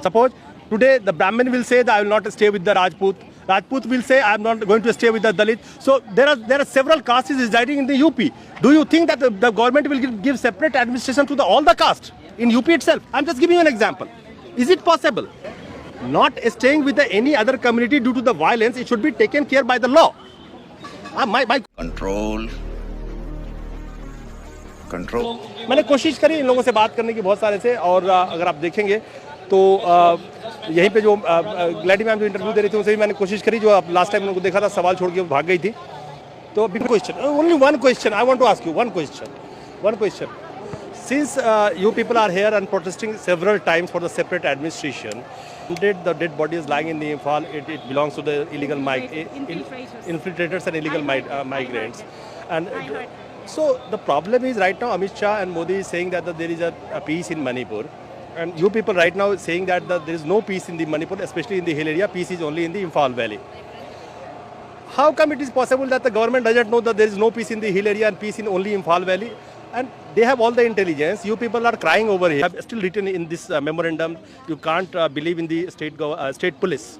Suppose today the Brahmin will say that I will not stay with the Rajput. Rajput will say I am not going to stay with the Dalit. So there are several castes residing in the UP. Do you think that the government will give separate administration to all the castes in UP itself? I'm just giving you an example. Is it possible? Not staying with any other community due to the violence, it should be taken care by the law. My Control. मैंने कोशिश करी इन लोगों से बात करने की बहुत सारे से, और अगर आप देखेंगे तो यहीं पे जो ग्लैडी मैम जो इंटरव्यू दे रही थी उनसे भी मैंने कोशिश करी, जो आप लास्ट टाइम उनको देखा था सवाल छोड़ के भाग गई थी. तो big question, only one question I want to ask you, one question. Since you people are here and protesting several times for the separate administration, the dead body is lying in the Imphal. It belongs to the illegal infiltrators and illegal migrants. And so the problem is right now Amit Shah and Modi is saying that there is a peace in Manipur. And you people right now saying that there is no peace in the Manipur, especially in the hill area. Peace is only in the Imphal Valley. How come it is possible that the government doesn't know that there is no peace in the hill area and peace in only Imphal Valley? And they have all the intelligence. You people are crying over here. I have still written in this memorandum, you can't believe in the state police.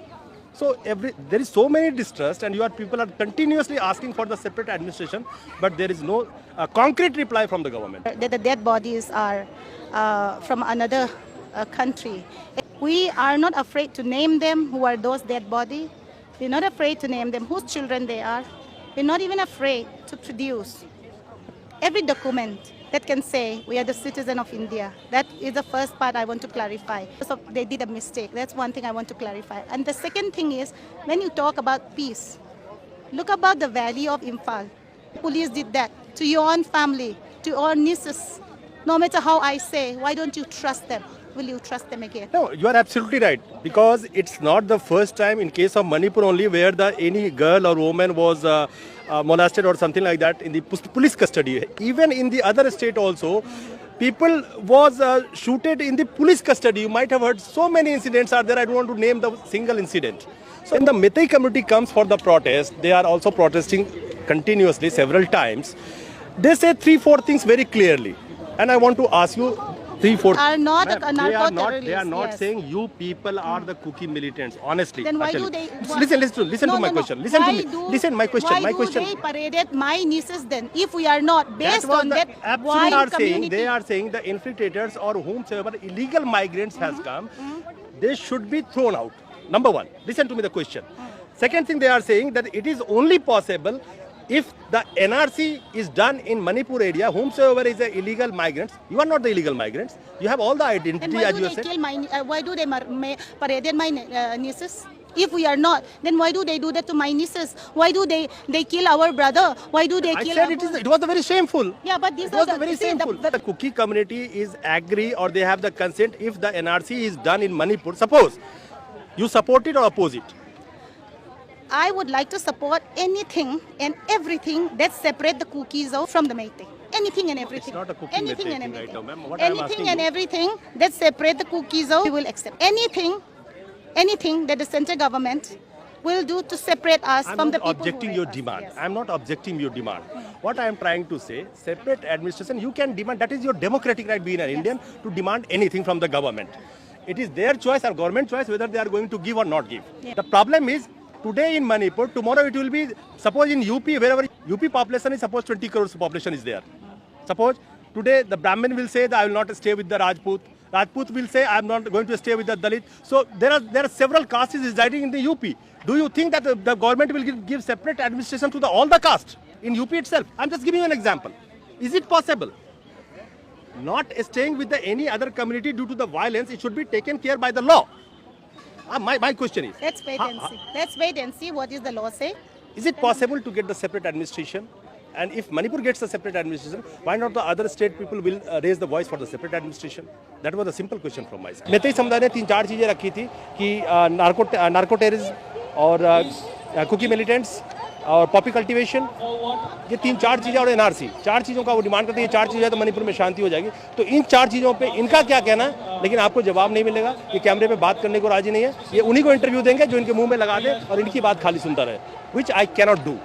So there is so many distrust, and people are continuously asking for the separate administration, but there is no concrete reply from the government. The dead bodies are from another country. We are not afraid to name them who are those dead bodies. We're not afraid to name them whose children they are. We're not even afraid to produce every document that can say we are the citizen of India. That is the first part I want to clarify. So they did a mistake. That's one thing I want to clarify. And the second thing is, when you talk about peace, look about the valley of Imphal. Police did that to your own family, to your nieces. No matter how I say, why don't you trust them? Will you trust them again? No, you are absolutely right. Because it's not the first time in case of Manipur only where any girl or woman was molested or something like that in the police custody. Even in the other state also, people was shooted in the police custody. You might have heard so many incidents are there. I don't want to name the single incident. So when the Meitei community comes for the protest, they are also protesting continuously several times. They say 3-4 things very clearly. And I want to ask you, 3-4 are not narco-terrorists. They are not saying you people are the KUKI militants. Honestly. Then why do they? Listen to my question. Listen to me. Listen, my question. Why do they paraded my nieces then? If we are not based on that, why community? They are saying the infiltrators or whomsoever illegal migrants has come, they should be thrown out. Number one. Listen to me the question. Second thing, they are saying that it is only possible if the NRC is done in Manipur area, whomsoever is the illegal migrants, you are not the illegal migrants. You have all the identity, as you said. Why do they parade my nieces? If we are not, then why do they do that to my nieces? Why do they kill our brother? Why do they kill? I said it was very shameful. Yeah, but this was very shameful. The KUKI community is agree or they have the consent if the NRC is done in Manipur. Suppose you support it or oppose it. I would like to support anything and everything that separate the KUKIs from the Meitei. Anything and everything. It's not a KUKI anything Meitei and thing everything. right now, ma'am. What anything and everything that separate the KUKIs, we will accept. Anything that the central government will do to separate us from the people. I'm not objecting your demand. Yes. I'm not objecting your demand. What I am trying to say, separate administration, you can demand. That is your democratic right, being an Indian, to demand anything from the government. It is their choice or government choice whether they are going to give or not give. Yeah. The problem is, today in Manipur, tomorrow it will be, suppose in UP, wherever UP population is, suppose 20 crores population is there. Suppose today the Brahmin will say that I will not stay with the Rajput. Rajput will say I am not going to stay with the Dalit. So there are several castes residing in the UP. Do you think that the government will give separate administration to all the castes in UP itself? I'm just giving you an example. Is it possible? Not staying with any other community due to the violence, it should be taken care by the law. My question is... Let's wait and see. Let's wait and see what is the law say. Is it possible to get the separate administration? And if Manipur gets the separate administration, why not the other state people will raise the voice for the separate administration? That was a simple question from my side. Meitei समुदाय ने 3-4 चीजें रखी थी कि narco terrorism और cookie militants और Poppy cultivation, ये 3-4 चीजें और एनआरसी, 4 चीजों का वो डिमांड करते हैं. ये 4 चीजें तो मणिपुर में शांति हो जाएगी. तो इन 4 चीजों पे इनका क्या कहना है, लेकिन आपको जवाब नहीं मिलेगा. ये कैमरे पे बात करने को राजी नहीं है. ये उन्हीं को इंटरव्यू देंगे जो इनके मुंह में लगा दे और इनकी बात खाली सुनता रहे, which I cannot do.